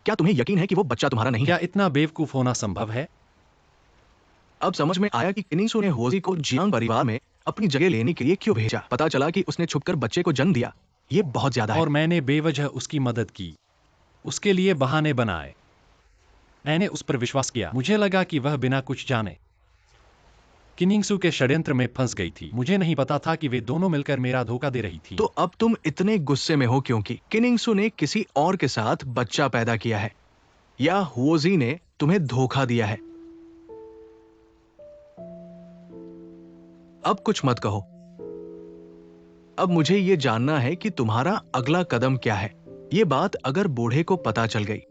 क्या तुम्हें यकीन है कि वो बच्चा तुम्हारा नहीं है? क्या इतना बेवकूफ होना संभव है? अब समझ में आया कि किनिंगसू ने होजी को जियांग परिवार में अपनी जगह लेने के लिए क्यों भेजा। पता चला कि उसने छुपकर बच्चे को जन्म दिया। ये बहुत ज्यादा है। और मैंने बेवजह उसकी मदद की, उसके लिए बहाने बनाए। मैंने उस पर विश्वास किया। मुझे लगा कि वह बिना कुछ जाने किनिंगसू के षड्यंत्र में फंस गई थी। मुझे नहीं पता था कि वे दोनों मिलकर मेरा धोखा दे रही थी। तो अब तुम इतने गुस्से में हो क्योंकि किनिंगसू ने किसी और के साथ बच्चा पैदा किया है या हुओजी ने तुम्हें धोखा दिया है? अब कुछ मत कहो। अब मुझे ये जानना है कि तुम्हारा अगला कदम क्या है। ये बात अगर बूढ़े को पता चल गई।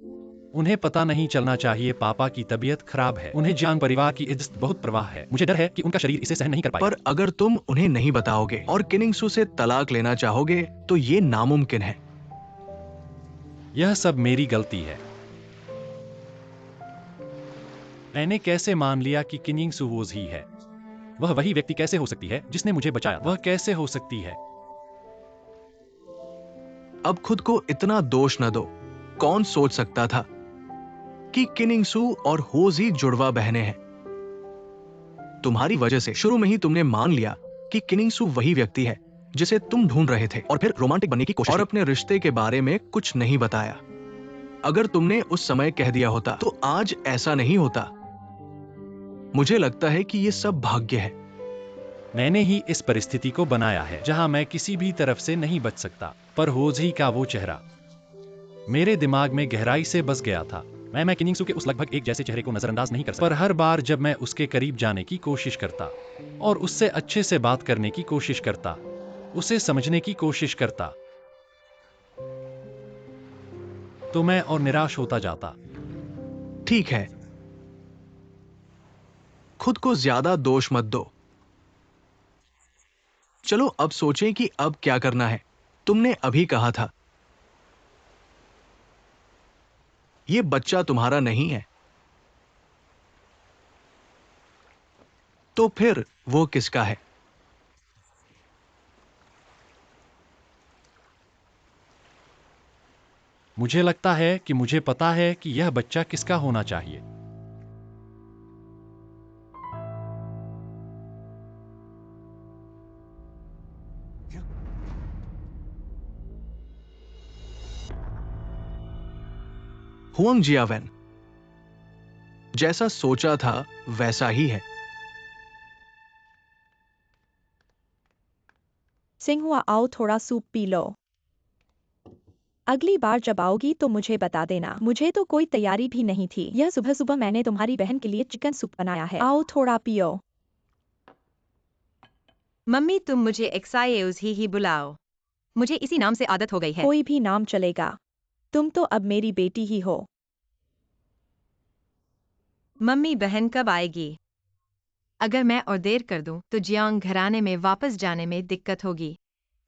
उन्हें पता नहीं चलना चाहिए। पापा की तबीयत खराब है। उन्हें जियांग परिवार की इज्जत बहुत परवाह है। मुझे डर है कि उनका शरीर इसे सहन नहीं कर पाएगा। पर अगर तुम उन्हें नहीं बताओगे और किनिंगसू से तलाक लेना चाहोगे तो ये नामुमकिन है। यह सब मेरी गलती है। मैंने कैसे मान लिया कि किनिंगसू वोज ही है? वह वही व्यक्ति कैसे हो सकती है जिसने मुझे बचाया? वह कैसे हो सकती है? अब खुद को इतना दोष न दो। कौन सोच सकता था कि किनिंगसू और होजी जुड़वा बहनें हैं? तुम्हारी वजह से शुरू में ही तुमने मान लिया कि किनिंगसू वही व्यक्ति है जिसे तुम ढूंढ रहे थे और फिर रोमांटिक बनने की कोशिश और अपने रिश्ते के बारे में कुछ नहीं बताया। अगर तुमने उस समय कह दिया होता तो आज ऐसा नहीं होता। मुझे लगता है कि ये सब भाग्य है। मैंने ही इस परिस्थिति को बनाया है जहां मैं किसी भी तरफ से नहीं बच सकता। पर होजी का वो चेहरा मेरे दिमाग में गहराई से बस गया था। मैं किनिंगसू के उस लगभग एक जैसे चेहरे को नजरअंदाज नहीं कर सकता। पर हर बार जब मैं उसके करीब जाने की कोशिश करता और उससे अच्छे से बात करने की कोशिश करता, उसे समझने की कोशिश करता, तो मैं और निराश होता जाता। ठीक है, खुद को ज्यादा दोष मत दो। चलो अब सोचें कि अब क्या करना है। तुमने अभी कहा था ये बच्चा तुम्हारा नहीं है, तो फिर वो किसका है? मुझे लगता है कि मुझे पता है कि यह बच्चा किसका होना चाहिए। हुआंग जियावेन, जैसा सोचा था वैसा ही है। सिंहुआ, आओ थोड़ा सूप पी लो। अगली बार जब आओगी तो मुझे बता देना। मुझे तो कोई तैयारी भी नहीं थी। यह सुबह सुबह मैंने तुम्हारी बहन के लिए चिकन सूप बनाया है। आओ थोड़ा पियो। मम्मी, तुम मुझे एक्साइज ही बुलाओ। मुझे इसी नाम से आदत हो गई है। कोई भी नाम चलेगा। तुम तो अब मेरी बेटी ही हो। मम्मी, बहन कब आएगी? अगर मैं और देर कर दूं तो जियांग घराने में वापस जाने में दिक्कत होगी।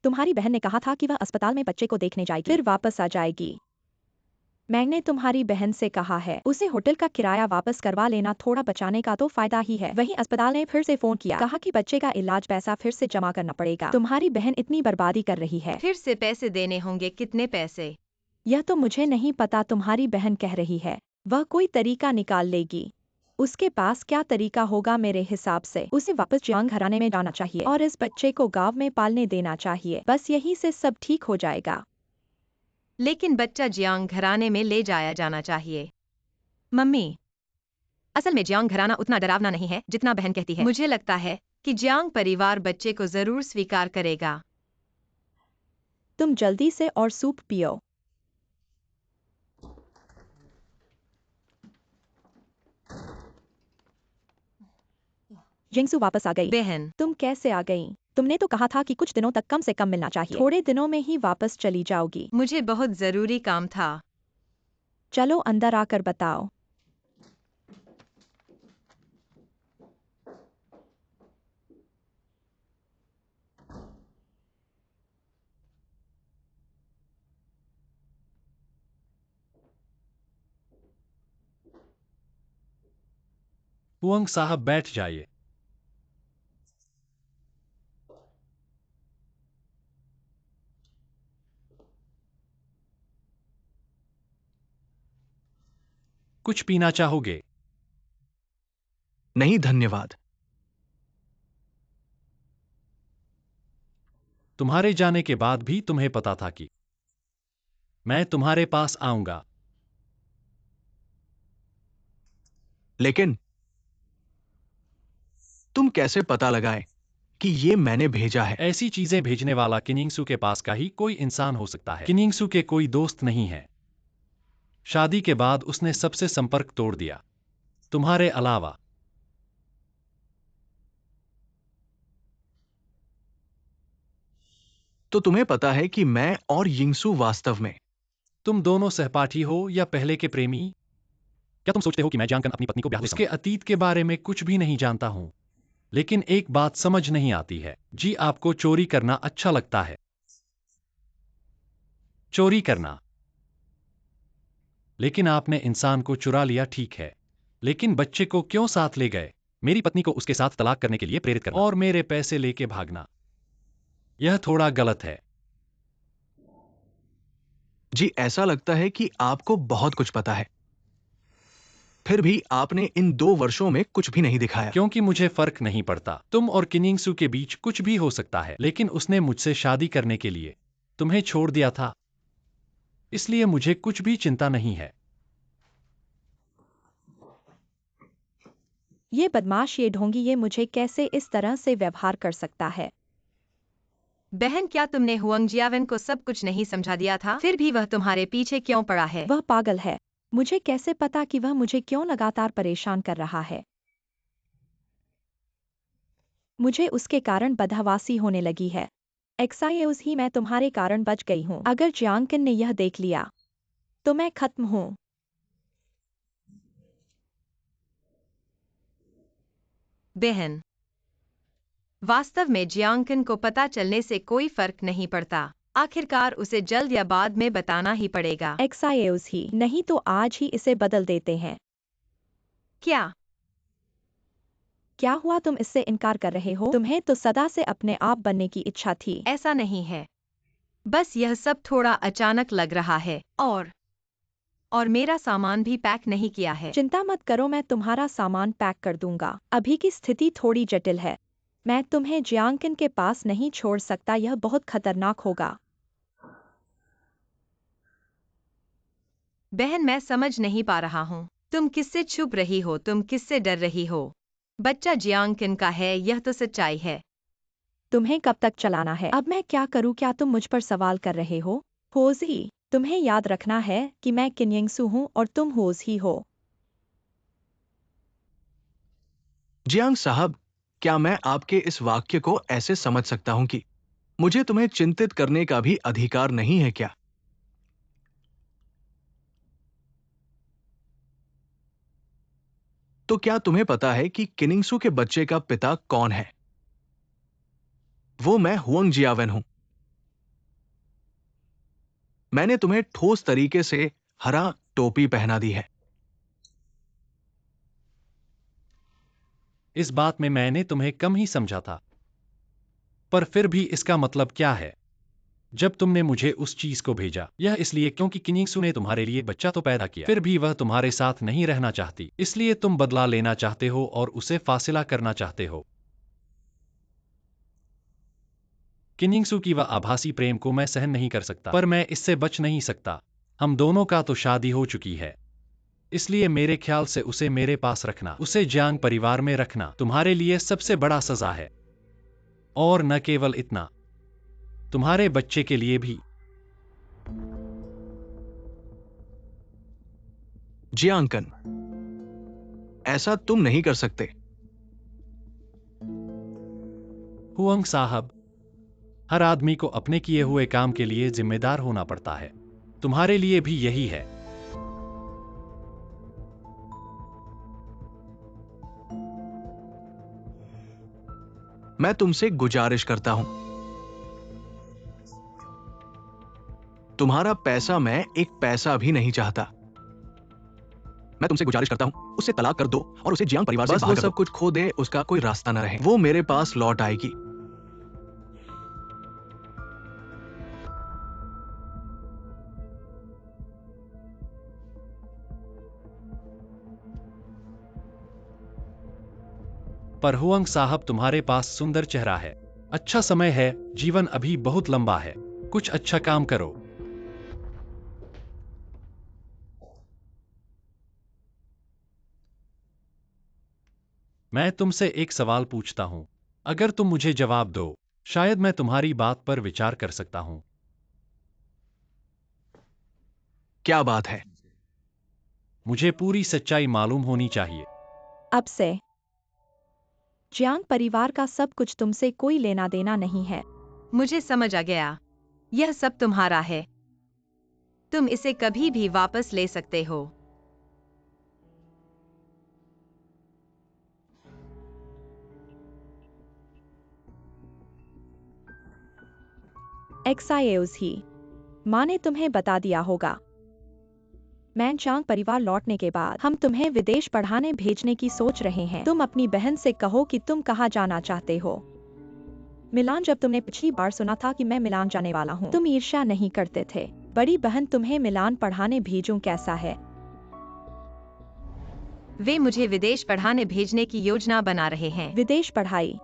तुम्हारी बहन ने कहा था कि वह अस्पताल में बच्चे को देखने जाएगी, फिर वापस आ जाएगी। मैंने तुम्हारी बहन से कहा है उसे होटल का किराया वापस करवा लेना। थोड़ा बचाने का तो फायदा ही है। वहीं अस्पताल ने फिर से फोन किया, कहा कि बच्चे का इलाज पैसा फिर से जमा करना पड़ेगा। तुम्हारी बहन इतनी बर्बादी कर रही है। फिर से पैसे देने होंगे? कितने पैसे? यह तो मुझे नहीं पता, तुम्हारी बहन कह रही है वह कोई तरीका निकाल लेगी। उसके पास क्या तरीका होगा? मेरे हिसाब से उसे वापस जियांग घराने में जाना चाहिए और इस बच्चे को गांव में पालने देना चाहिए। बस यही से सब ठीक हो जाएगा। लेकिन बच्चा जियांग घराने में ले जाया जाना चाहिए। मम्मी, असल में जियांग घराना उतना डरावना नहीं है जितना बहन कहती है। मुझे लगता है कि जियांग परिवार बच्चे को जरूर स्वीकार करेगा। तुम जल्दी से और सूप पियो। जिंगसू वापस आ गई। बहन, तुम कैसे आ गई? तुमने तो कहा था कि कुछ दिनों तक कम से कम मिलना चाहिए। थोड़े दिनों में ही वापस चली जाओगी। मुझे बहुत जरूरी काम था। चलो अंदर आकर बताओ। हुआंग साहब, बैठ जाइए। कुछ पीना चाहोगे? नहीं धन्यवाद। तुम्हारे जाने के बाद भी तुम्हें पता था कि मैं तुम्हारे पास आऊंगा। लेकिन तुम कैसे पता लगाए कि ये मैंने भेजा है? ऐसी चीजें भेजने वाला किनिंगसू के पास का ही कोई इंसान हो सकता है। किनिंगसू के कोई दोस्त नहीं है। शादी के बाद उसने सबसे संपर्क तोड़ दिया, तुम्हारे अलावा। तो तुम्हें पता है कि मैं और यिंगसू वास्तव में। तुम दोनों सहपाठी हो या पहले के प्रेमी? क्या तुम सोचते हो कि मैं जानकर अपनी पत्नी को ब्याह दे सकता हूं? उसके अतीत के बारे में कुछ भी नहीं जानता हूं। लेकिन एक बात समझ नहीं आती है। जी, आपको चोरी करना अच्छा लगता है। चोरी करना। लेकिन आपने इंसान को चुरा लिया, ठीक है। लेकिन बच्चे को क्यों साथ ले गए? मेरी पत्नी को उसके साथ तलाक करने के लिए प्रेरित करना और मेरे पैसे लेके भागना, यह थोड़ा गलत है। जी, ऐसा लगता है कि आपको बहुत कुछ पता है। फिर भी आपने इन 2 वर्षों में कुछ भी नहीं दिखाया। क्योंकि मुझे फर्क नहीं पड़ता। तुम और किनिंगसू के बीच कुछ भी हो सकता है, लेकिन उसने मुझसे शादी करने के लिए तुम्हें छोड़ दिया था। इसलिए मुझे कुछ भी चिंता नहीं है। ये बदमाश, ये ढोंगी, ये मुझे कैसे इस तरह से व्यवहार कर सकता है? बहन, क्या तुमने हुआंग जियावन को सब कुछ नहीं समझा दिया था? फिर भी वह तुम्हारे पीछे क्यों पड़ा है? वह पागल है। मुझे कैसे पता कि वह मुझे क्यों लगातार परेशान कर रहा है? मुझे उसके कारण बदहवासी होने लगी है। एक्साइज ही मैं तुम्हारे कारण बच गई हूँ। अगर जियांकिन ने यह देख लिया तो मैं खत्म हूँ। बहन, वास्तव में जियांकिन को पता चलने से कोई फर्क नहीं पड़ता। आखिरकार उसे जल्द या बाद में बताना ही पड़ेगा। एक्साइज ही नहीं तो आज ही इसे बदल देते हैं। क्या? क्या हुआ, तुम इससे इनकार कर रहे हो? तुम्हें तो सदा से अपने आप बनने की इच्छा थी। ऐसा नहीं है, बस यह सब थोड़ा अचानक लग रहा है। और मेरा सामान भी पैक नहीं किया है। चिंता मत करो, मैं तुम्हारा सामान पैक कर दूंगा। अभी की स्थिति थोड़ी जटिल है। मैं तुम्हें जियांकिन के पास नहीं छोड़ सकता, यह बहुत खतरनाक होगा। बहन, मैं समझ नहीं पा रहा हूँ। तुम किससे छुप रही हो? तुम किससे डर रही हो? बच्चा जियांकिन का है, यह तो सच्चाई है। तुम्हें कब तक चलाना है? अब मैं क्या करूं? क्या तुम मुझ पर सवाल कर रहे हो? होज ही, तुम्हें याद रखना है कि मैं किन्यंगसू हूं और तुम होज ही हो। जियांग साहब, क्या मैं आपके इस वाक्य को ऐसे समझ सकता हूं कि मुझे तुम्हें चिंतित करने का भी अधिकार नहीं है क्या? तो क्या तुम्हें पता है कि किनिंगसू के बच्चे का पिता कौन है? वो मैं हुआंग जियावन हूं। मैंने तुम्हें ठोस तरीके से हरा टोपी पहना दी है। इस बात में मैंने तुम्हें कम ही समझा था। पर फिर भी इसका मतलब क्या है? जब तुमने मुझे उस चीज को भेजा, यह इसलिए क्योंकि किनिंगसू ने तुम्हारे लिए बच्चा तो पैदा किया, फिर भी वह तुम्हारे साथ नहीं रहना चाहती। इसलिए तुम बदला लेना चाहते हो और उसे फासिला करना चाहते हो। किनिंगसू की वह आभासी प्रेम को मैं सहन नहीं कर सकता, पर मैं इससे बच नहीं सकता। हम दोनों का तो शादी हो चुकी है। इसलिए मेरे ख्याल से उसे मेरे पास रखना, उसे जियांग परिवार में रखना तुम्हारे लिए सबसे बड़ा सजा है। और न केवल इतना, तुम्हारे बच्चे के लिए भी। जियांकन, ऐसा तुम नहीं कर सकते। हुआंग साहब, हर आदमी को अपने किए हुए काम के लिए जिम्मेदार होना पड़ता है। तुम्हारे लिए भी यही है। मैं तुमसे गुजारिश करता हूं। तुम्हारा पैसा मैं एक पैसा भी नहीं चाहता। मैं तुमसे गुजारिश करता हूं, उससे तलाक कर दो और उसे जियांग परिवार से बाहर कर दो। बस वो सब कुछ खो दे, उसका कोई रास्ता न रहे। वो मेरे पास लौट आएगी। पर हुआंग साहब, तुम्हारे पास सुंदर चेहरा है, अच्छा समय है, जीवन अभी बहुत लंबा है, कुछ अच्छा काम करो। मैं तुमसे एक सवाल पूछता हूँ, अगर तुम मुझे जवाब दो, शायद मैं तुम्हारी बात पर विचार कर सकता हूँ। क्या बात है? मुझे पूरी सच्चाई मालूम होनी चाहिए। अब से जियांग परिवार का सब कुछ तुमसे कोई लेना देना नहीं है। मुझे समझ आ गया, यह सब तुम्हारा है, तुम इसे कभी भी वापस ले सकते हो। एक्साइज ही माँ ने तुम्हें बता दिया होगा। मैनचांग परिवार लौटने के बाद हम तुम्हें विदेश पढ़ाने भेजने की सोच रहे हैं। तुम अपनी बहन से कहो कि तुम कहाँ जाना चाहते हो। मिलान, जब तुमने पिछली बार सुना था कि मैं मिलान जाने वाला हूँ, तुम ईर्ष्या नहीं करते थे। बड़ी बहन तुम्हें मिलान पढ़ाने भेजूं कैसा है? वे मुझे विदेश पढ़ाने भेजने की योजना बना रहे हैं। विदेश पढ़ाई?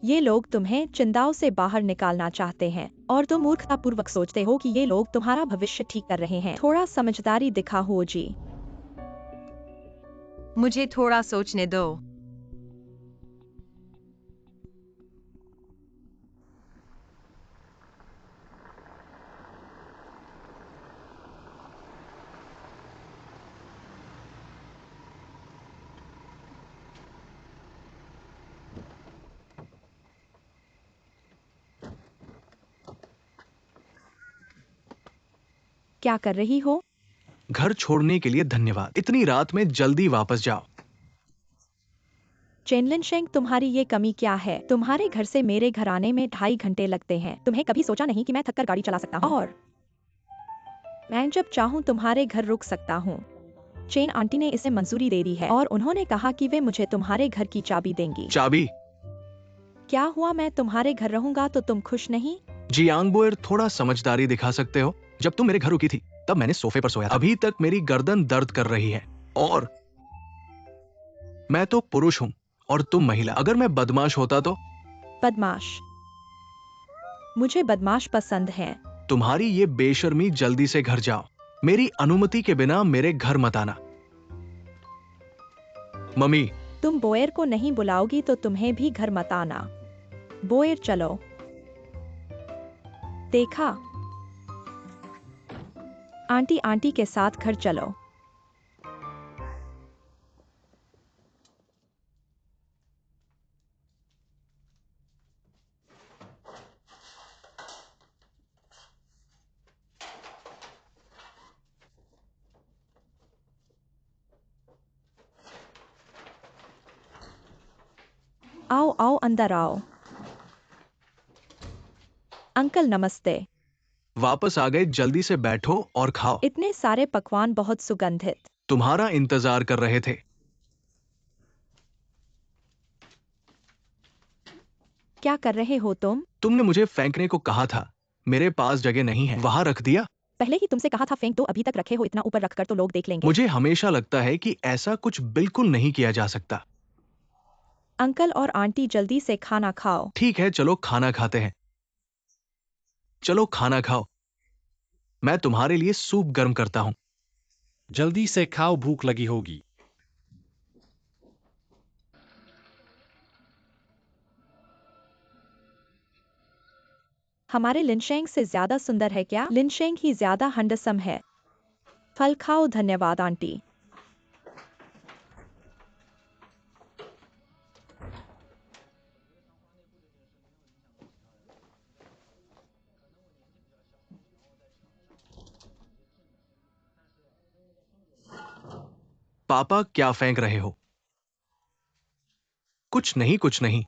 ये लोग तुम्हें चिंताओं से बाहर निकालना चाहते हैं और तुम मूर्खतापूर्वक सोचते हो कि ये लोग तुम्हारा भविष्य ठीक कर रहे हैं। थोड़ा समझदारी दिखा हो जी। मुझे थोड़ा सोचने दो। क्या कर रही हो? घर छोड़ने के लिए धन्यवाद। इतनी रात में जल्दी वापस जाओ। चेनलिन शेंग, तुम्हारी ये कमी क्या है? तुम्हारे घर से मेरे घर आने में 2.5 घंटे लगते हैं। तुम्हें कभी सोचा नहीं कि मैं थककर गाड़ी चला सकता हूँ और मैं जब चाहूँ तुम्हारे घर रुक सकता हूँ। चेन आंटी ने इसे मंजूरी दे दी है और उन्होंने कहा कि वे मुझे तुम्हारे घर की चाबी देंगी। चाबी? क्या हुआ, मैं तुम्हारे घर रहूंगा तो तुम खुश नहीं? जियांग बोयर, थोड़ा समझदारी दिखा सकते हो? जब तुम मेरे घर रुकी थी तब मैंने सोफे पर सोया था। अभी तक मेरी गर्दन दर्द कर रही है और मैं तो पुरुष हूं और तुम महिला। अगर मैं बदमाश होता तो? बदमाश? मुझे बदमाश पसंद है। तुम्हारी ये बेशर्मी, जल्दी से घर जाओ। मेरी अनुमति के बिना मेरे घर मत आना। मम्मी। तुम बोयर को नहीं बुलाओगी तो तुम्हें भी घर मत आना। बोयर चलो। देखा, आंटी आंटी के साथ घर चलो। आओ आओ, अंदर आओ। अंकल नमस्ते। वापस आ गए, जल्दी से बैठो और खाओ। इतने सारे पकवान, बहुत सुगंधित। तुम्हारा इंतजार कर रहे थे। क्या कर रहे हो तुम? तुमने मुझे फेंकने को कहा था, मेरे पास जगह नहीं है, वहां रख दिया। पहले ही तुमसे कहा था फेंक दो, अभी तक रखे हो। इतना ऊपर रखकर तो लोग देख लेंगे। मुझे हमेशा लगता है कि ऐसा कुछ बिल्कुल नहीं किया जा सकता। अंकल और आंटी, जल्दी से खाना खाओ। ठीक है, चलो खाना खाते हैं। चलो खाना खाओ। मैं तुम्हारे लिए सूप गर्म करता हूं। जल्दी से खाओ, भूख लगी होगी। हमारे लिनशेंग से ज्यादा सुंदर है क्या? लिनशेंग ही ज्यादा हंडसम है। फल खाओ। धन्यवाद आंटी। पापा, क्या फेंक रहे हो? कुछ नहीं, कुछ नहीं।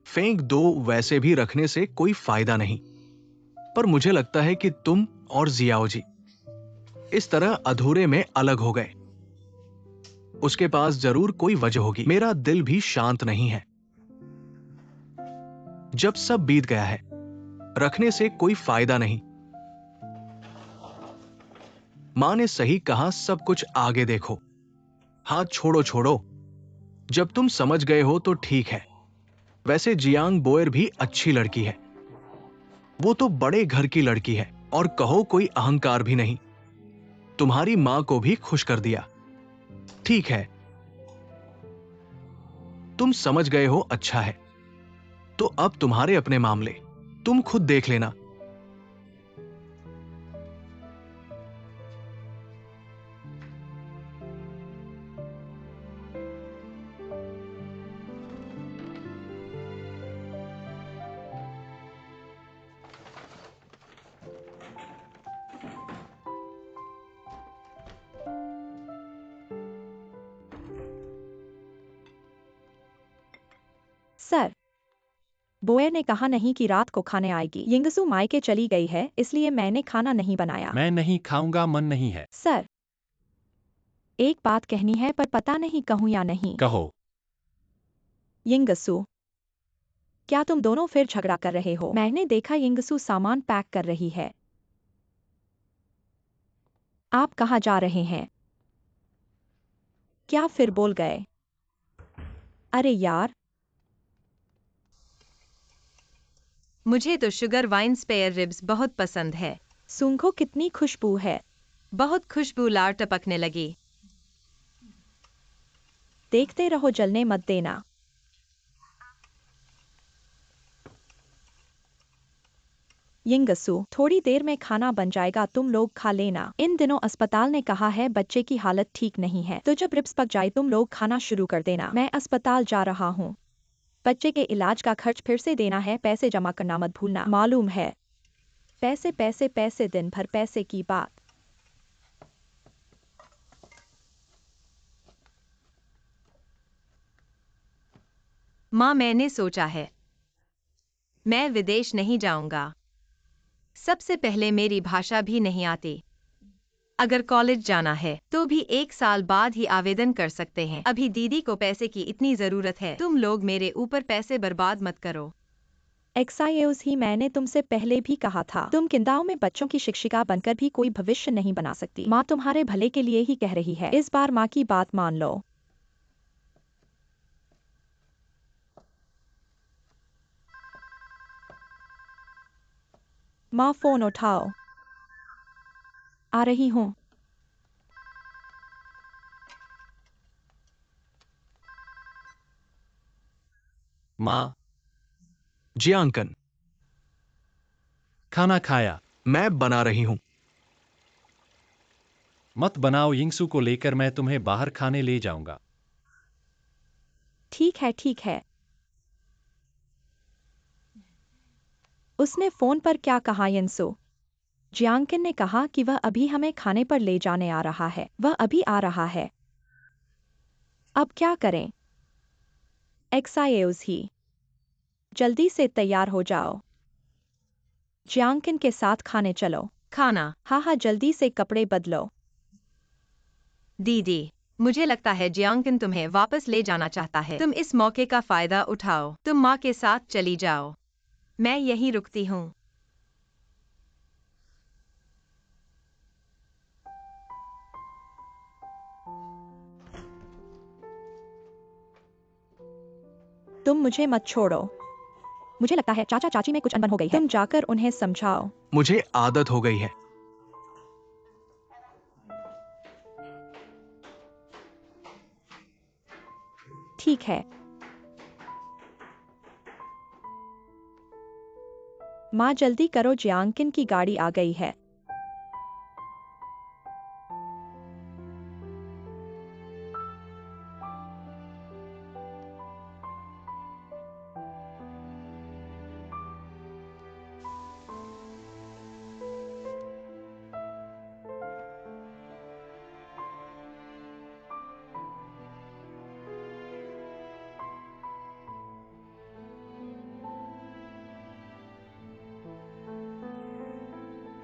फेंक दो, वैसे भी रखने से कोई फायदा नहीं। पर मुझे लगता है कि तुम और जियाओ जी इस तरह अधूरे में अलग हो गए। उसके पास जरूर कोई वजह होगी। मेरा दिल भी शांत नहीं है। जब सब बीत गया है, रखने से कोई फायदा नहीं। मां ने सही कहा, सब कुछ आगे देखो, हाथ छोड़ो छोड़ो। जब तुम समझ गए हो तो ठीक है। वैसे जियांग बोयर भी अच्छी लड़की है, वो तो बड़े घर की लड़की है और कहो कोई अहंकार भी नहीं। तुम्हारी मां को भी खुश कर दिया। ठीक है, तुम समझ गए हो, अच्छा है। तो अब तुम्हारे अपने मामले तुम खुद देख लेना। सर, बोयर ने कहा नहीं कि रात को खाने आएगी। यिंगसू मायके चली गई है, इसलिए मैंने खाना नहीं बनाया। मैं नहीं खाऊंगा, मन नहीं है। सर, एक बात कहनी है पर पता नहीं कहूं या नहीं। कहो। यिंगसू, क्या तुम दोनों फिर झगड़ा कर रहे हो? मैंने देखा यिंगसू सामान पैक कर रही है। आप कहाँ जा रहे हैं? क्या फिर बोल गए? अरे यार, मुझे तो शुगर वाइन स्पेयर रिब्स बहुत पसंद है। सूंघो कितनी खुशबू है। बहुत खुशबू लार टपकने लगी। देखते रहो, जलने मत देना। यिंगसू, थोड़ी देर में खाना बन जाएगा, तुम लोग खा लेना। इन दिनों अस्पताल ने कहा है बच्चे की हालत ठीक नहीं है, तो जब रिब्स पक जाए तुम लोग खाना शुरू कर देना। मैं अस्पताल जा रहा हूँ। बच्चे के इलाज का खर्च फिर से देना है, पैसे जमा करना मत भूलना। मालूम है। पैसे पैसे पैसे, दिन भर पैसे की बात। माँ, मैंने सोचा है मैं विदेश नहीं जाऊंगा। सबसे पहले मेरी भाषा भी नहीं आती। अगर कॉलेज जाना है तो भी 1 साल बाद ही आवेदन कर सकते हैं। अभी दीदी को पैसे की इतनी जरूरत है, तुम लोग मेरे ऊपर पैसे बर्बाद मत करो। एक्साइज ही मैंने तुमसे पहले भी कहा था, तुम किंदाओ में बच्चों की शिक्षिका बनकर भी कोई भविष्य नहीं बना सकती। माँ तुम्हारे भले के लिए ही कह रही है, इस बार माँ की बात मान लो। माँ, फोन उठाओ। आ रही हूँ। माँ, जियांकन, खाना खाया? मैं बना रही हूं। मत बनाओ, यिंगसू को लेकर मैं तुम्हें बाहर खाने ले जाऊंगा। ठीक है ठीक है। उसने फोन पर क्या कहा यिंगसू? जियांकिन ने कहा कि वह अभी हमें खाने पर ले जाने आ रहा है। वह अभी आ रहा है। अब क्या करें? एक्साइज ही, जल्दी से तैयार हो जाओ। जियांकिन के साथ खाने चलो। खाना? हाँ हाँ, जल्दी से कपड़े बदलो। दीदी, मुझे लगता है जियांकिन तुम्हें वापस ले जाना चाहता है। तुम इस मौके का फायदा उठाओ। तुम माँ के साथ चली जाओ। मैं यहीं रुकती हूँ। तुम मुझे मत छोड़ो। मुझे लगता है चाचा चाची में कुछ अनबन हो गई है। तुम जाकर उन्हें समझाओ। मुझे आदत हो गई है। ठीक है। माँ, जल्दी करो, जियांकिन की गाड़ी आ गई है।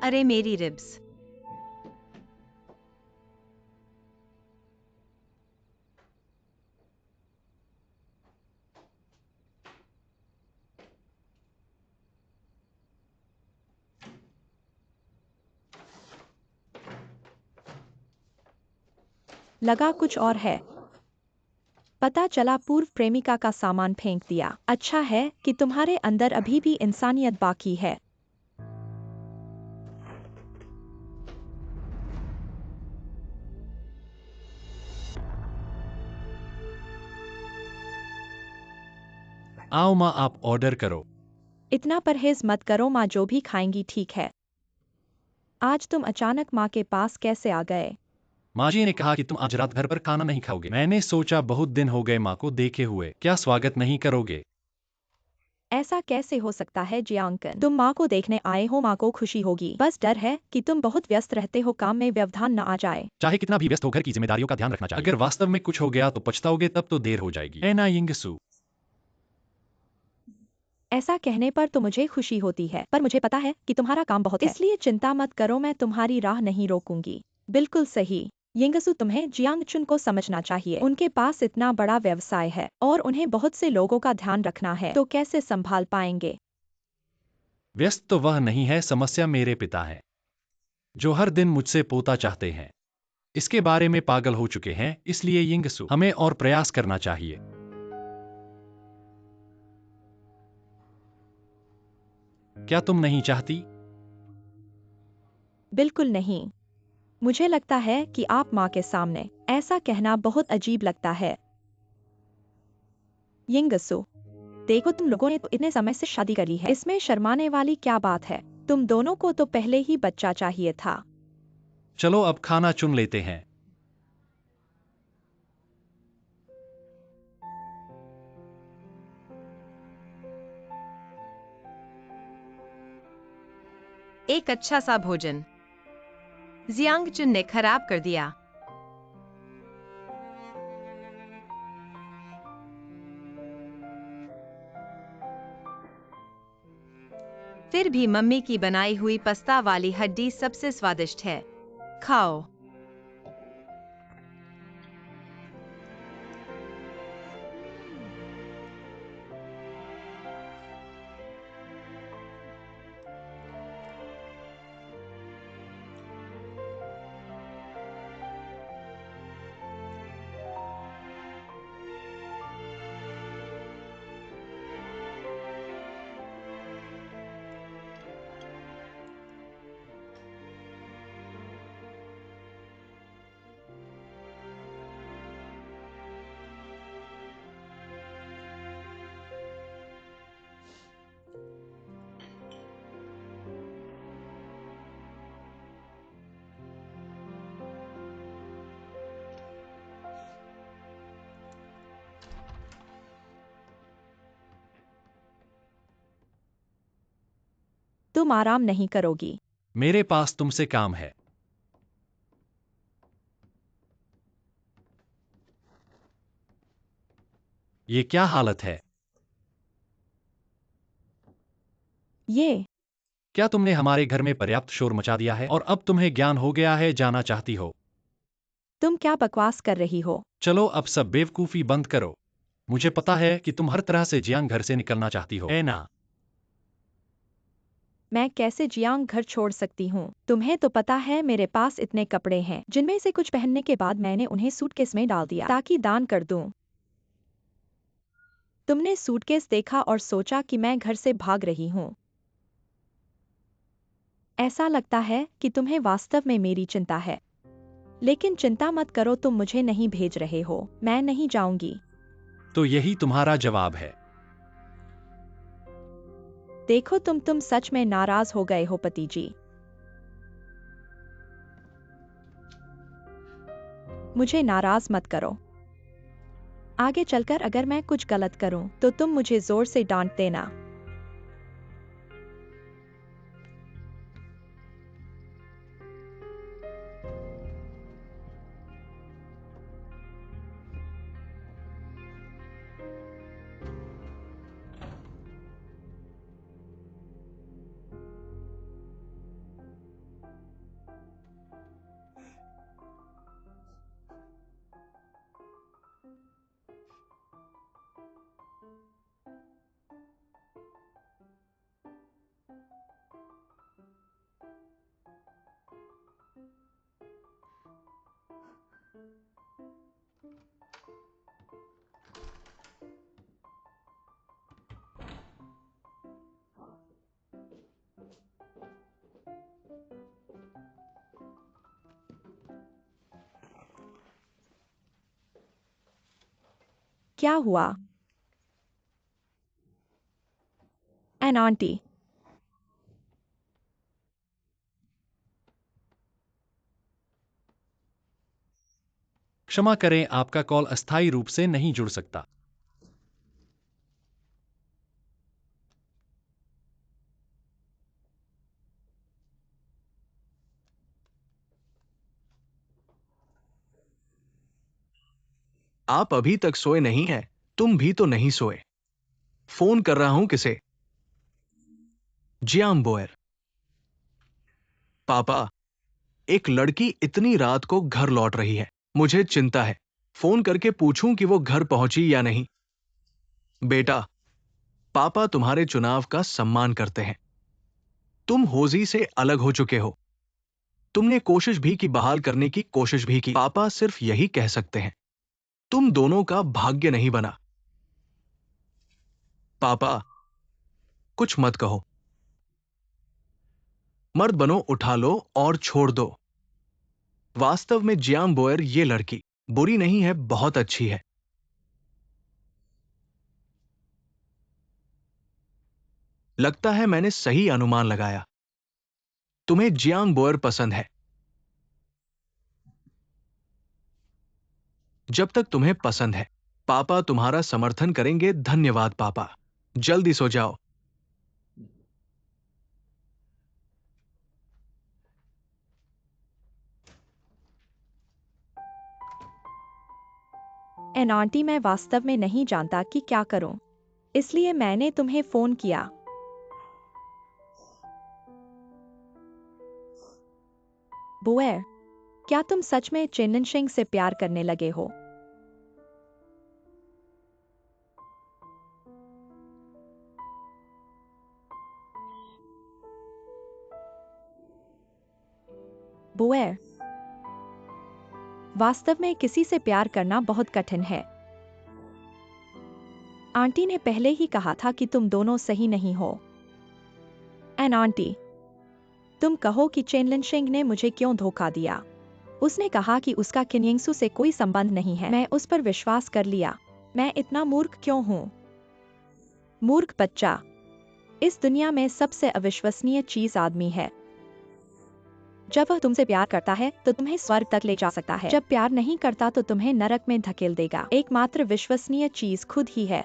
अरे मेरी रिब्स। लगा कुछ और है। पता चला पूर्व प्रेमिका का सामान फेंक दिया। अच्छा है कि तुम्हारे अंदर अभी भी इंसानियत बाकी है। आओ माँ, आप ऑर्डर करो। इतना परहेज मत करो माँ, जो भी खाएंगी ठीक है। आज तुम अचानक माँ के पास कैसे आ गए? माँ जी ने कहा कि तुम आज रात घर पर खाना नहीं खाओगे। मैंने सोचा बहुत दिन हो गए माँ को देखे हुए, क्या स्वागत नहीं करोगे? ऐसा कैसे हो सकता है जियांकन? तुम माँ को देखने आए हो, माँ को खुशी होगी। बस डर है कि तुम बहुत व्यस्त रहते हो, काम में व्यवधान न आ जाए। चाहे कितना भी व्यस्त हो, घर की जिम्मेदारियों का ध्यान रखना चाहिए। अगर वास्तव में कुछ हो गया तो पछताओगे, तब तो देर हो जाएगी, है ना यिंगसू? ऐसा कहने पर तो मुझे खुशी होती है, पर मुझे पता है कि तुम्हारा काम बहुत है, इसलिए चिंता मत करो, मैं तुम्हारी राह नहीं रोकूंगी। बिल्कुल सही। यिंगसू, तुम्हें जियांगचुन को समझना चाहिए। उनके पास इतना बड़ा व्यवसाय है और उन्हें बहुत से लोगों का ध्यान रखना है, तो कैसे संभाल पाएंगे? व्यस्त तो वह नहीं है, समस्या मेरे पिता है, जो हर दिन मुझसे पोता चाहते हैं। इसके बारे में पागल हो चुके हैं, इसलिए यिंगसू, हमें और प्रयास करना चाहिए। क्या तुम नहीं चाहती? बिल्कुल नहीं। मुझे लगता है कि आप माँ के सामने ऐसा कहना बहुत अजीब लगता है। यिंगसू, देखो तुम लोगों ने तो इतने समय से शादी करी है, इसमें शर्माने वाली क्या बात है? तुम दोनों को तो पहले ही बच्चा चाहिए था। चलो अब खाना चुन लेते हैं। एक अच्छा सा भोजन जियांगचुन ने खराब कर दिया। फिर भी मम्मी की बनाई हुई पस्ता वाली हड्डी सबसे स्वादिष्ट है। खाओ। तुम आराम नहीं करोगी? मेरे पास तुमसे काम है। ये क्या हालत है? ये क्या तुमने हमारे घर में पर्याप्त शोर मचा दिया है और अब तुम्हें ज्ञान हो गया है, जाना चाहती हो? तुम क्या बकवास कर रही हो? चलो अब सब बेवकूफी बंद करो। मुझे पता है कि तुम हर तरह से जियांग घर से निकलना चाहती हो, है ना? मैं कैसे जियांग घर छोड़ सकती हूँ? तुम्हें तो पता है मेरे पास इतने कपड़े हैं जिनमें से कुछ पहनने के बाद मैंने उन्हें सूटकेस में डाल दिया ताकि दान कर दूं। तुमने सूटकेस देखा और सोचा कि मैं घर से भाग रही हूँ। ऐसा लगता है कि तुम्हें वास्तव में मेरी चिंता है। लेकिन चिंता मत करो, तुम मुझे नहीं भेज रहे हो, मैं नहीं जाऊंगी। तो यही तुम्हारा जवाब है? देखो तुम सच में नाराज हो गए हो पति जी। मुझे नाराज मत करो। आगे चलकर अगर मैं कुछ गलत करूं तो तुम मुझे जोर से डांट देना। क्या हुआ? एन आंटी, क्षमा करें, आपका कॉल अस्थायी रूप से नहीं जुड़ सकता। आप अभी तक सोए नहीं हैं। तुम भी तो नहीं सोए। फोन कर रहा हूं किसे? जियाम बोयर। पापा, एक लड़की इतनी रात को घर लौट रही है। मुझे चिंता है। फोन करके पूछूं कि वो घर पहुंची या नहीं। बेटा, पापा तुम्हारे चुनाव का सम्मान करते हैं। तुम होजी से अलग हो चुके हो। तुमने कोशिश भी की, बहाल करने की कोशिश भी की। पापा सिर्फ यही कह सकते हैं, तुम दोनों का भाग्य नहीं बना। पापा, कुछ मत कहो। मर्द बनो, उठा लो और छोड़ दो। वास्तव में जियाम बोयर, ये लड़की बुरी नहीं है, बहुत अच्छी है। लगता है मैंने सही अनुमान लगाया। तुम्हें जियांग बोयर पसंद है। जब तक तुम्हें पसंद है, पापा तुम्हारा समर्थन करेंगे। धन्यवाद पापा। जल्दी सो जाओ। एन आंटी, मैं वास्तव में नहीं जानता कि क्या करूं, इसलिए मैंने तुम्हें फोन किया। बोयर, क्या तुम सच में चेनलिनशिंग से प्यार करने लगे हो? बोयर, वास्तव में किसी से प्यार करना बहुत कठिन है। आंटी ने पहले ही कहा था कि तुम दोनों सही नहीं हो। एन आंटी, तुम कहो कि चेनलिनशिंग ने मुझे क्यों धोखा दिया। उसने कहा कि उसका किन्यिंगसू से कोई संबंध नहीं है। मैं उस पर विश्वास कर लिया। मैं इतना मूर्ख क्यों हूं? मूर्ख बच्चा। इस दुनिया में सबसे अविश्वसनीय चीज आदमी है। जब वह तुमसे प्यार करता है तो तुम्हें स्वर्ग तक ले जा सकता है। जब प्यार नहीं करता तो तुम्हें नरक में धकेल देगा। एकमात्र विश्वसनीय चीज खुद ही है।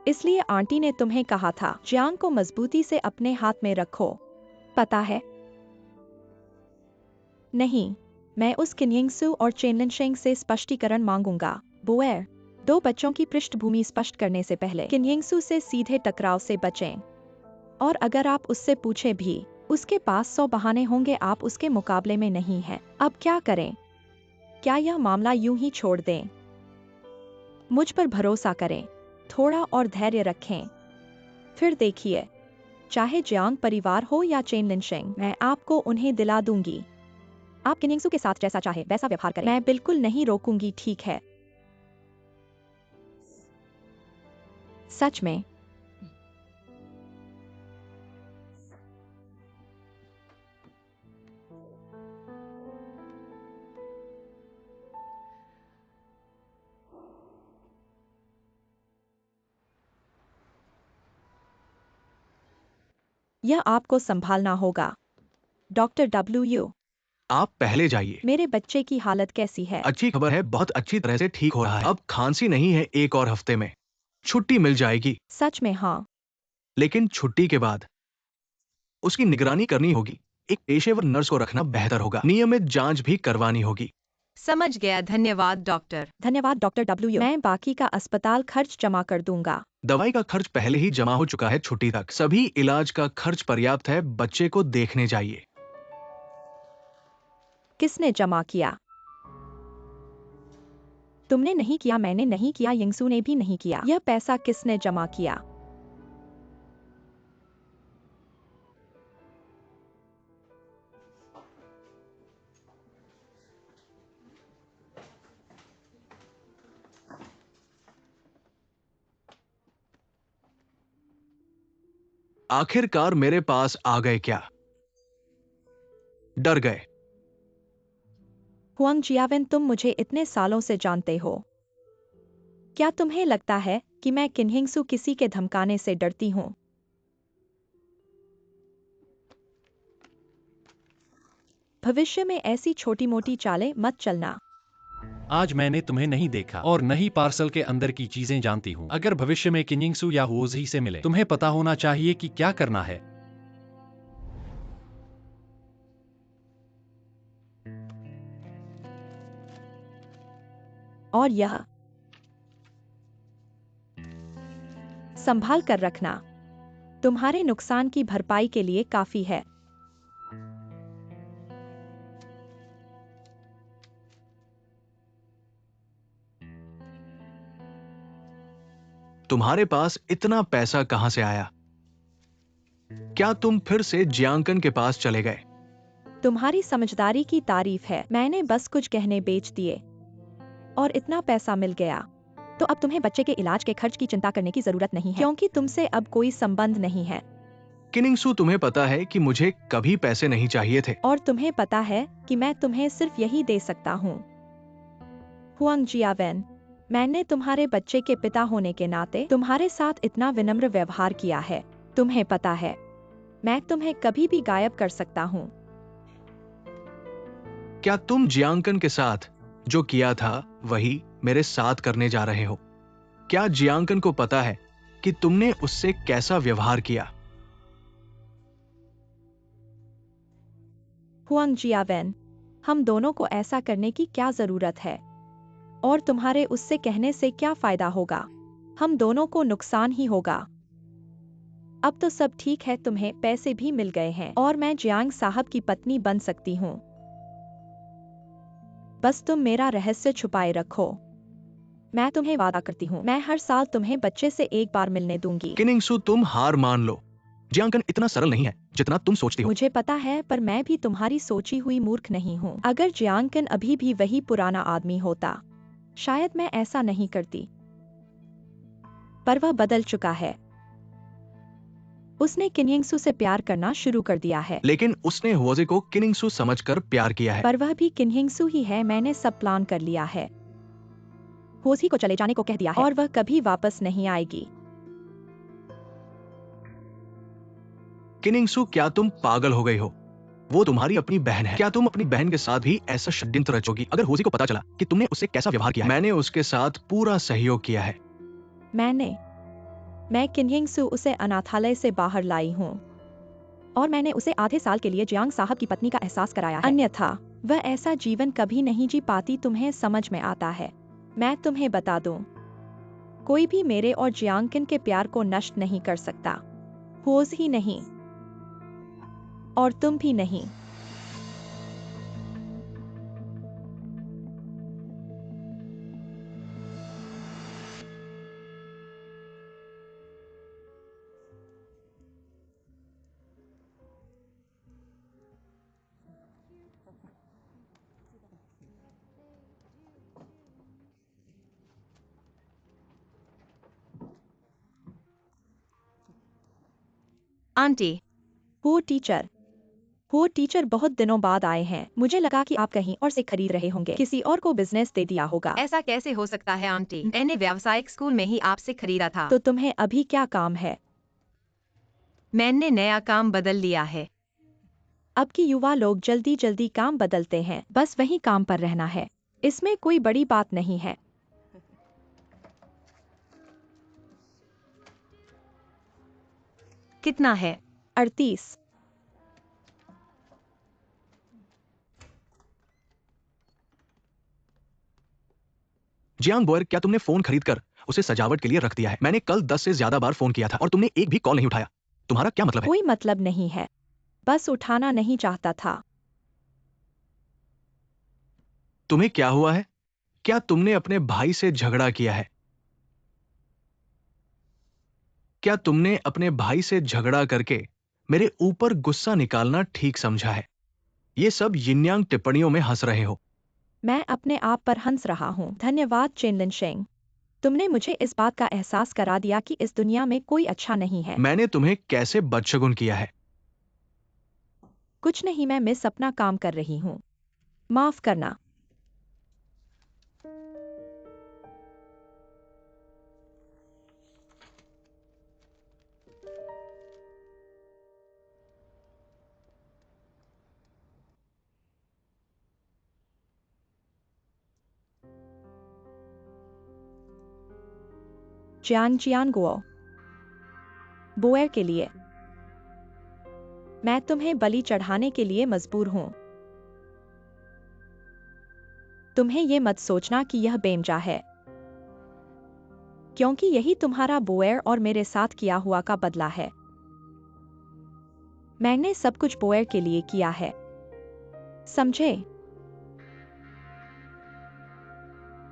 इसलिए आंटी ने तुम्हें कहा था, जियांग को मजबूती से अपने हाथ में रखो। पता है? नहीं, मैं उस किन्यिंगसू और चेनलिनशिंग से स्पष्टीकरण मांगूंगा। बोएर, दो बच्चों की पृष्ठभूमि स्पष्ट करने से पहले किन्यिंगसू से सीधे टकराव से बचें। और अगर आप उससे पूछे भी, उसके पास 100 बहाने होंगे, आप उसके मुकाबले में नहीं हैं। अब क्या करें? क्या यह मामला यूं ही छोड़ दें? मुझ पर भरोसा करें, थोड़ा और धैर्य रखें। फिर देखिए, चाहे जियांग परिवार हो या चेनलिनशिंग, मैं आपको उन्हें दिला दूंगी। आप किन्यिंगसू के साथ जैसा चाहे वैसा व्यवहार करें। मैं बिल्कुल नहीं रोकूंगी, ठीक है? सच में। यह आपको संभालना होगा। डॉक्टर डब्ल्यू, आप पहले जाइए। मेरे बच्चे की हालत कैसी है? अच्छी खबर है, बहुत अच्छी तरह से ठीक हो रहा है। अब खांसी नहीं है। एक और हफ्ते में छुट्टी मिल जाएगी। सच में? हाँ। लेकिन छुट्टी के बाद उसकी निगरानी करनी होगी। एक पेशेवर नर्स को रखना बेहतर होगा। नियमित जांच भी करवानी होगी। समझ गया, धन्यवाद डॉक्टर। धन्यवाद डॉक्टर डब्ल्यू। मैं बाकी का अस्पताल खर्च जमा कर दूंगा। दवाई का खर्च पहले ही जमा हो चुका है। छुट्टी तक सभी इलाज का खर्च पर्याप्त है। बच्चे को देखने जाइए। किसने जमा किया? तुमने नहीं किया, मैंने नहीं किया, यिंगसू ने भी नहीं किया। यह पैसा किसने जमा किया? आखिरकार मेरे पास आ गए क्या? डर गए। हुआंग जियावेन, तुम मुझे इतने सालों से जानते हो। क्या तुम्हें लगता है कि मैं किन्हिंगसू किसी के धमकाने से डरती हूं? भविष्य में ऐसी छोटी मोटी चालें मत चलना। आज मैंने तुम्हें नहीं देखा और न ही पार्सल के अंदर की चीजें जानती हूँ। अगर भविष्य में किन्हिंगसू या हुओजी से मिले, तुम्हें पता होना चाहिए कि क्या करना है। और यह संभाल कर रखना तुम्हारे नुकसान की भरपाई के लिए काफी है। तुम्हारे पास इतना पैसा कहां से आया? क्या तुम फिर से जियांकन के पास चले गए? तुम्हारी समझदारी की तारीफ है। मैंने बस कुछ गहने बेच दिए और इतना पैसा मिल गया। तो अब तुम्हें बच्चे के इलाज के खर्च की चिंता करने की जरूरत नहीं है, क्योंकि तुमसे अब कोई संबंध नहीं है। किनिंगसू, तुम्हें पता है कि मुझे कभी पैसे नहीं चाहिए थे। और तुम्हें पता है कि मैं तुम्हें सिर्फ यही दे सकता हूँ। हुआंग जियावेन, मैंने तुम्हारे बच्चे के पिता होने के नाते तुम्हारे साथ इतना विनम्र व्यवहार किया है। तुम्हें पता है, मैं तुम्हें कभी भी गायब कर सकता हूँ। क्या तुम जियांकन के साथ जो किया था वही मेरे साथ करने जा रहे हो? क्या जियांकन को पता है कि तुमने उससे कैसा व्यवहार किया? हुआंग जियावेन, हम दोनों को ऐसा करने की क्या जरूरत है? और तुम्हारे उससे कहने से क्या फायदा होगा? हम दोनों को नुकसान ही होगा। अब तो सब ठीक है, तुम्हें पैसे भी मिल गए हैं और मैं जियांग साहब की पत्नी बन सकती हूँ। बस तुम मेरा रहस्य छुपाए रखो। मैं तुम्हें वादा करती हूँ, मैं हर साल तुम्हें बच्चे से एक बार मिलने दूंगी। किनिंगसू, तुम हार मान लो। जियांकन इतना सरल नहीं है जितना तुम सोचती हो। मुझे पता है, पर मैं भी तुम्हारी सोची हुई मूर्ख नहीं हूँ। अगर जियांकन अभी भी वही पुराना आदमी होता, शायद मैं ऐसा नहीं करती। पर वह बदल चुका है। उसने किन्हिंगसू से प्यार करना शुरू कर दिया है। लेकिन उसने हुओजे को किनिंगसू समझकर प्यार किया है। पर वह भी किन्हिंगसू ही है। मैंने सब प्लान कर लिया है। होजी को चले जाने को कह दिया है और वह कभी वापस नहीं आएगी। किनिंगसू, क्या तुम पागल हो गई हो? वो तुम्हारी अपनी बहन है। क्या तुम अपनी बहन के साथ भी ऐसा षड्यंत्र रचोगी अगर होजी को पता चला कि तुमने उससे कैसा व्यवहार किया है? मैंने उसके साथ पूरा सहयोग किया है। मैं किन्हिंगसू उसे अनाथालय से बाहर लाई हूँ और मैंने उसे आधे साल के लिए जियांग साहब की पत्नी का एहसास कराया है। अन्यथा वह ऐसा जीवन कभी नहीं जी पाती। तुम्हें समझ में आता है? मैं तुम्हें बता दूं, कोई भी मेरे और जियांगकिन के प्यार को नष्ट नहीं कर सकता। होज ही नहीं और तुम भी नहीं। आंटी, वो टीचर बहुत दिनों बाद आए हैं। मुझे लगा कि आप कहीं और से खरीद रहे होंगे, किसी और को बिजनेस दे दिया होगा। ऐसा कैसे हो सकता है आंटी? मैंने व्यावसायिक स्कूल में ही आपसे खरीदा था। तो तुम्हें अभी क्या काम है? मैंने नया काम बदल लिया है। अब की युवा लोग जल्दी जल्दी काम बदलते हैं। बस वही काम पर रहना है, इसमें कोई बड़ी बात नहीं है। कितना है? 38। जियांग बॉयर, क्या तुमने फोन खरीदकर उसे सजावट के लिए रख दिया है? मैंने कल 10 से ज्यादा बार फोन किया था और तुमने एक भी कॉल नहीं उठाया। तुम्हारा क्या मतलब है? कोई मतलब नहीं है, बस उठाना नहीं चाहता था। तुम्हें क्या हुआ है? क्या तुमने अपने भाई से झगड़ा किया है? क्या तुमने अपने भाई से झगड़ा करके मेरे ऊपर गुस्सा निकालना ठीक समझा है? ये सब यिनयांग टिप्पणियों में हंस रहे हो। मैं अपने आप पर हंस रहा हूँ। धन्यवाद चेनलिन शेंग। तुमने मुझे इस बात का एहसास करा दिया कि इस दुनिया में कोई अच्छा नहीं है। मैंने तुम्हें कैसे बदशगुन किया है? कुछ नहीं, मैं मिस अपना काम कर रही हूँ। माफ करना। जियान जियान गुओ, बोएर के लिए मैं तुम्हें बलि चढ़ाने के लिए मजबूर हूं। तुम्हें ये मत सोचना कि यह बेमजा है, क्योंकि यही तुम्हारा बोएर और मेरे साथ किया हुआ का बदला है। मैंने सब कुछ बोएर के लिए किया है, समझे?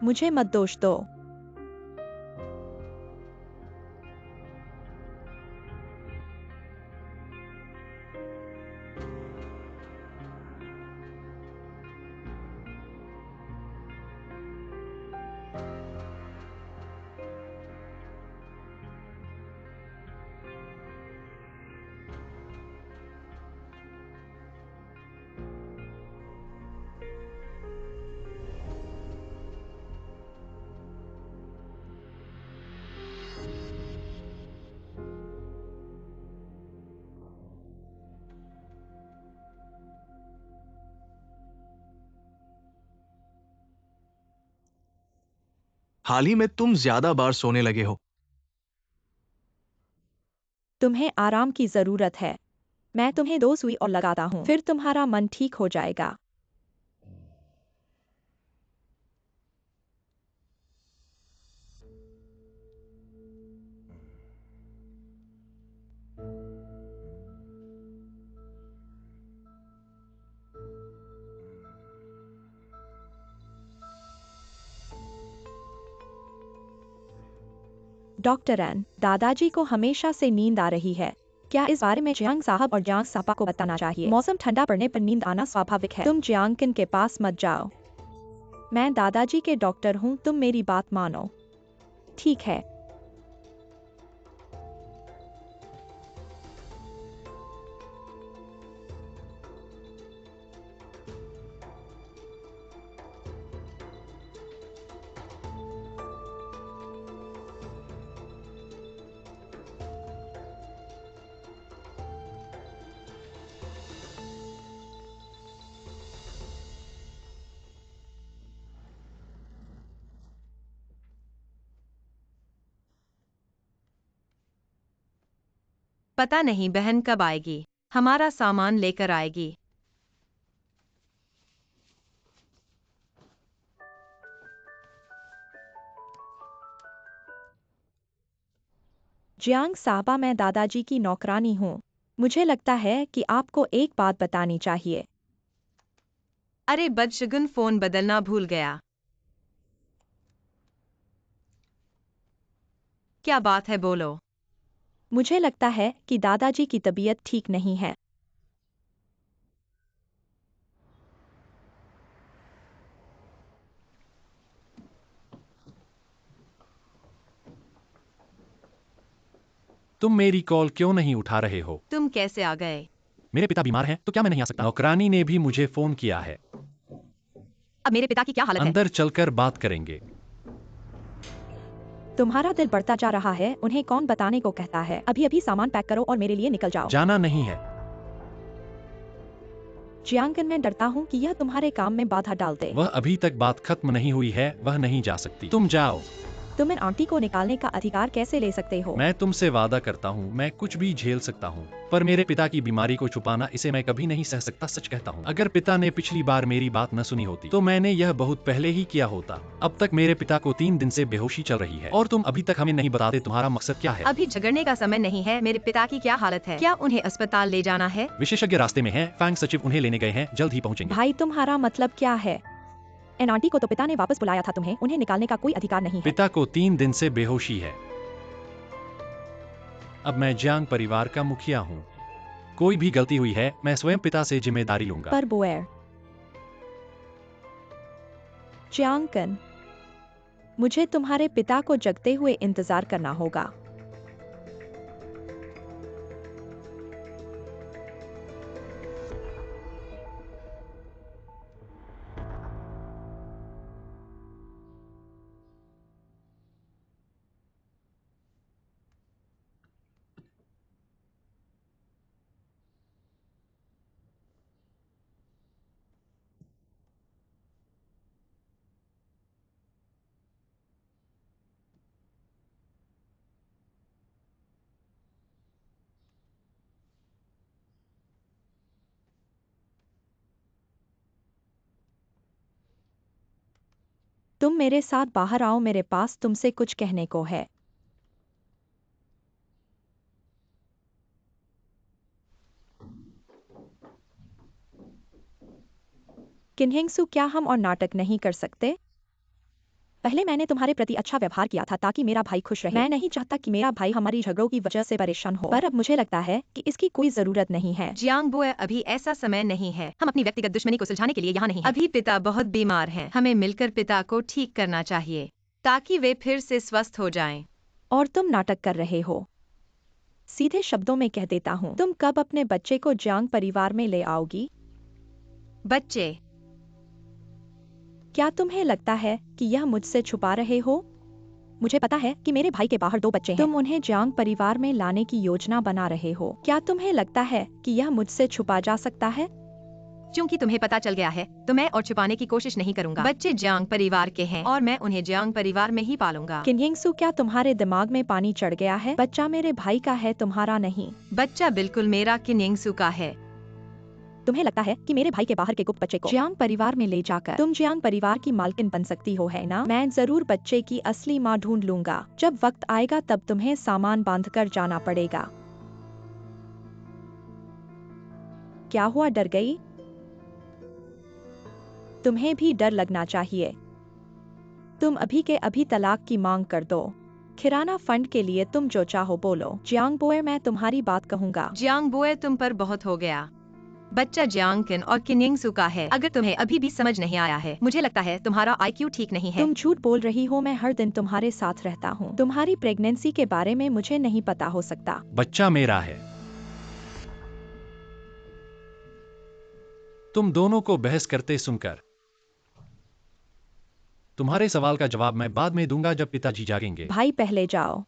मुझे मत दोष दो। हाल ही में तुम ज्यादा बार सोने लगे हो। तुम्हें आराम की जरूरत है। मैं तुम्हें 2 सुई और लगाता हूँ, फिर तुम्हारा मन ठीक हो जाएगा। डॉक्टर एन, दादाजी को हमेशा से नींद आ रही है। क्या इस बारे में जियांग साहब और जियांग सापा को बताना चाहिए? मौसम ठंडा पड़ने पर नींद आना स्वाभाविक है। तुम जियांगकिन के पास मत जाओ। मैं दादाजी के डॉक्टर हूँ, तुम मेरी बात मानो। ठीक है। पता नहीं बहन कब आएगी, हमारा सामान लेकर आएगी। जियांग साहबा, मैं दादाजी की नौकरानी हूँ। मुझे लगता है कि आपको एक बात बतानी चाहिए। अरे बदशगुन, फोन बदलना भूल गया। क्या बात है, बोलो। मुझे लगता है कि दादाजी की तबीयत ठीक नहीं है। तुम मेरी कॉल क्यों नहीं उठा रहे हो? तुम कैसे आ गए? मेरे पिता बीमार हैं, तो क्या मैं नहीं आ सकता? नौकरानी ने भी मुझे फोन किया है। अब मेरे पिता की क्या हालत है? अंदर चलकर बात करेंगे। तुम्हारा दिल बढ़ता जा रहा है, उन्हें कौन बताने को कहता है? अभी अभी सामान पैक करो और मेरे लिए निकल जाओ। जाना नहीं है। जियांगकिन, मैं डरता हूँ कि यह तुम्हारे काम में बाधा डाल दे। वह अभी तक बात खत्म नहीं हुई है, वह नहीं जा सकती। तुम जाओ। तुम इन आंटी को निकालने का अधिकार कैसे ले सकते हो? मैं तुमसे वादा करता हूँ, मैं कुछ भी झेल सकता हूँ, पर मेरे पिता की बीमारी को छुपाना, इसे मैं कभी नहीं सह सकता। सच कहता हूँ, अगर पिता ने पिछली बार मेरी बात न सुनी होती तो मैंने यह बहुत पहले ही किया होता। अब तक मेरे पिता को 3 दिन से बेहोशी चल रही है और तुम अभी तक हमें नहीं बताते तुम्हारा मकसद क्या है। अभी झगड़ने का समय नहीं है। मेरे पिता की क्या हालत है? क्या उन्हें अस्पताल ले जाना है? विशेषज्ञ रास्ते में है, फैंग सचिव उन्हें लेने गए हैं, जल्द ही पहुँचेंगे। भाई, तुम्हारा मतलब क्या है? इन आंटी को तो पिता ने वापस बुलाया था, तुम्हें उन्हें निकालने का कोई अधिकार नहीं है। पिता को 3 दिन से बेहोशी है। अब मैं जियांग परिवार का मुखिया हूँ। कोई भी गलती हुई है, मैं स्वयं पिता से जिम्मेदारी लूंगा। पर बोएर, जियांगकिन, मुझे तुम्हारे पिता को जगते हुए इंतजार करना होगा। तुम मेरे साथ बाहर आओ, मेरे पास तुमसे कुछ कहने को है। किन्हिंगसु, क्या हम और नाटक नहीं कर सकते? पहले मैंने तुम्हारे प्रति अच्छा व्यवहार किया था ताकि मेरा भाई खुश रहे। मैं नहीं चाहता कि मेरा भाई हमारी झगड़ों की वजह से परेशान हो, पर अब मुझे लगता है कि इसकी कोई जरूरत नहीं है। जियांग बुए, अभी ऐसा समय नहीं है। हम अपनी व्यक्तिगत दुश्मनी को सुलझाने के लिए यहाँ नहीं हैं। अभी पिता बहुत बीमार हैं। हमें मिलकर पिता को ठीक करना चाहिए ताकि वे फिर से स्वस्थ हो जाएं। और तुम नाटक कर रहे हो। सीधे शब्दों में कह देता हूँ, तुम कब अपने बच्चे को जियांग परिवार में ले आओगी? बच्चे, क्या तुम्हें लगता है कि यह मुझसे छुपा रहे हो? मुझे पता है कि मेरे भाई के बाहर 2 बच्चे हैं। तुम उन्हें जियांग परिवार में लाने की योजना बना रहे हो। क्या तुम्हें लगता है कि यह मुझसे छुपा जा सकता है? क्योंकि तुम्हें पता चल गया है तो मैं और छुपाने की कोशिश नहीं करूंगा। बच्चे जियांग परिवार के हैं और मैं उन्हें जियांग परिवार में ही पालूंगा। किन्हिंगसु, क्या तुम्हारे दिमाग में पानी चढ़ गया है? बच्चा मेरे भाई का है, तुम्हारा नहीं। बच्चा बिल्कुल मेरा किन्हिंगसु का है। तुम्हें लगता है कि मेरे भाई के बाहर के गुप्त बच्चे को जियांग परिवार में ले जाकर तुम जियांग परिवार की मालकिन बन सकती हो, है ना? मैं जरूर बच्चे की असली माँ ढूंढ लूंगा। जब वक्त आएगा तब तुम्हें सामान बांधकर जाना पड़ेगा। क्या हुआ, डर गई? तुम्हें भी डर लगना चाहिए। तुम अभी के अभी तलाक की मांग कर दो। किराना फंड के लिए तुम जो चाहो बोलो। जियांग बुए, मैं तुम्हारी बात कहूंगा। जियांग बुए, तुम पर बहुत हो गया। बच्चा जियांग किन और किन्हिंगसु का है। अगर तुम्हें अभी भी समझ नहीं आया है, मुझे लगता है तुम्हारा IQ ठीक नहीं है। तुम झूठ बोल रही हो, मैं हर दिन तुम्हारे साथ रहता हूँ। तुम्हारी प्रेगनेंसी के बारे में मुझे नहीं पता हो सकता। बच्चा मेरा है। तुम दोनों को बहस करते सुनकर तुम्हारे सवाल का जवाब मैं बाद में दूंगा जब पिताजी जागेंगे। भाई, पहले जाओ।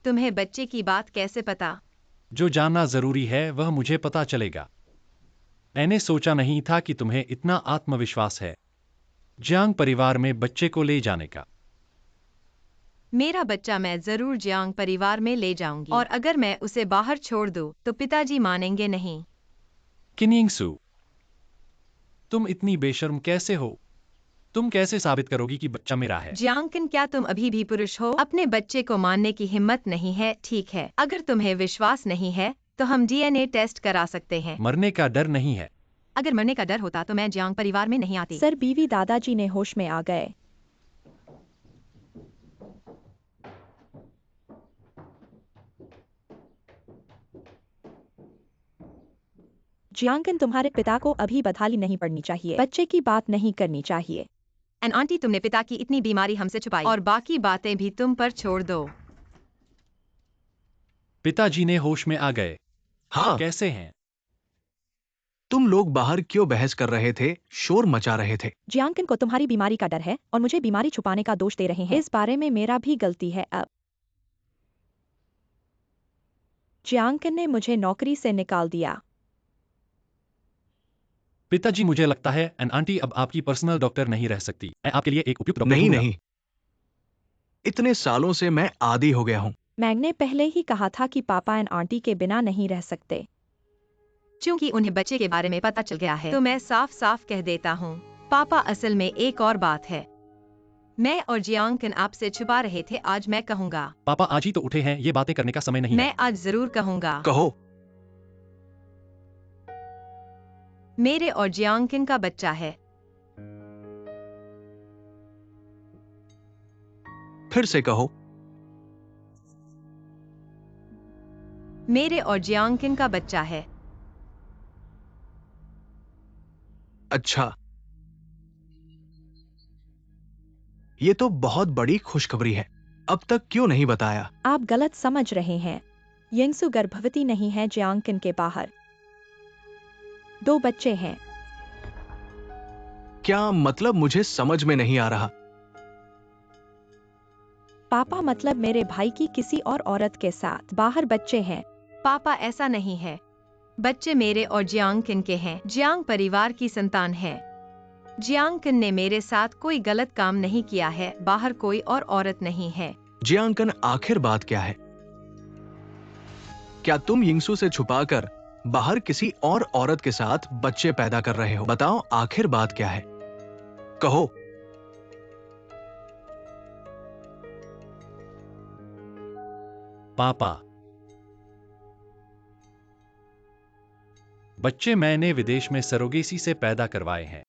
तुम्हें बच्चे की बात कैसे पता? जो जानना जरूरी है वह मुझे पता चलेगा। मैंने सोचा नहीं था कि तुम्हें इतना आत्मविश्वास है जियांग परिवार में बच्चे को ले जाने का। मेरा बच्चा मैं जरूर जियांग परिवार में ले जाऊंगी, और अगर मैं उसे बाहर छोड़ दूं तो पिताजी मानेंगे नहीं। किन्हिंगसु, तुम इतनी बेशर्म कैसे हो? तुम कैसे साबित करोगी कि बच्चा मेरा है? जियांग किन, क्या तुम अभी भी पुरुष हो? अपने बच्चे को मानने की हिम्मत नहीं है? ठीक है, अगर तुम्हें विश्वास नहीं है तो हम DNA टेस्ट करा सकते हैं। मरने का डर नहीं है। अगर मरने का डर होता तो मैं जियांग परिवार में नहीं आती। सर, बीवी दादाजी ने होश में आ गए। जियांगन, तुम्हारे पिता को अभी बदहाली नहीं पड़नी चाहिए। बच्चे की बात नहीं करनी चाहिए। एंड आंटी, तुमने पिता की इतनी बीमारी हमसे छुपाई और बाकी बातें भी तुम पर छोड़ दो। पिताजी ने होश में आ गए। हाँ, कैसे हैं? तुम लोग बाहर क्यों बहस कर रहे थे, शोर मचा रहे थे? जियांगन को तुम्हारी बीमारी का डर है और मुझे बीमारी छुपाने का दोष दे रहे हैं। इस बारे में मेरा भी गलती है। अब जियांगन ने मुझे नौकरी से निकाल दिया। पिताजी, मुझे लगता है एंड आंटी अब आपकी पर्सनल डॉक्टर नहीं रह सकती। मैं आपके लिए एक उपयुक्त डॉक्टर नहीं ढूंढूंगा। नहीं, इतने सालों से मैं आदी हो गया हूं। मैंने पहले ही कहा था कि पापा एंड आंटी के बिना नहीं रह सकते। क्योंकि उन्हें बच्चे के बारे में पता चल गया है तो मैं साफ साफ कह देता हूँ। पापा, असल में एक और बात है। मैं और जियांगन आपसे छुपा रहे थे, आज मैं कहूँगा। पापा आज ही तो उठे हैं, ये बातें करने का समय नहीं है। मैं आज जरूर कहूँगा। कहो। मेरे और जियांगन का बच्चा है। फिर से कहो। मेरे और जियांग किन का बच्चा है? अच्छा, ये तो बहुत बड़ी खुशखबरी है। अब तक क्यों नहीं बताया? आप गलत समझ रहे हैं। यंगसू गर्भवती नहीं है, जियांग किन के बाहर 2 बच्चे हैं। क्या मतलब? मुझे समझ में नहीं आ रहा। पापा मतलब मेरे भाई की किसी और औरत के साथ बाहर बच्चे हैं। पापा, ऐसा नहीं है। बच्चे मेरे और जियांग किन के हैं। जियांग परिवार की संतान है। जियांग किन ने मेरे साथ कोई गलत काम नहीं किया है। बाहर कोई और औरत नहीं है। जियांकन, आखिर बात क्या है? क्या तुम यिंगसू से छुपाकर बाहर किसी और औरत के साथ बच्चे पैदा कर रहे हो? बताओ, आखिर बात क्या है? कहो। पापा, बच्चे मैंने विदेश में सरोगेसी से पैदा करवाए हैं।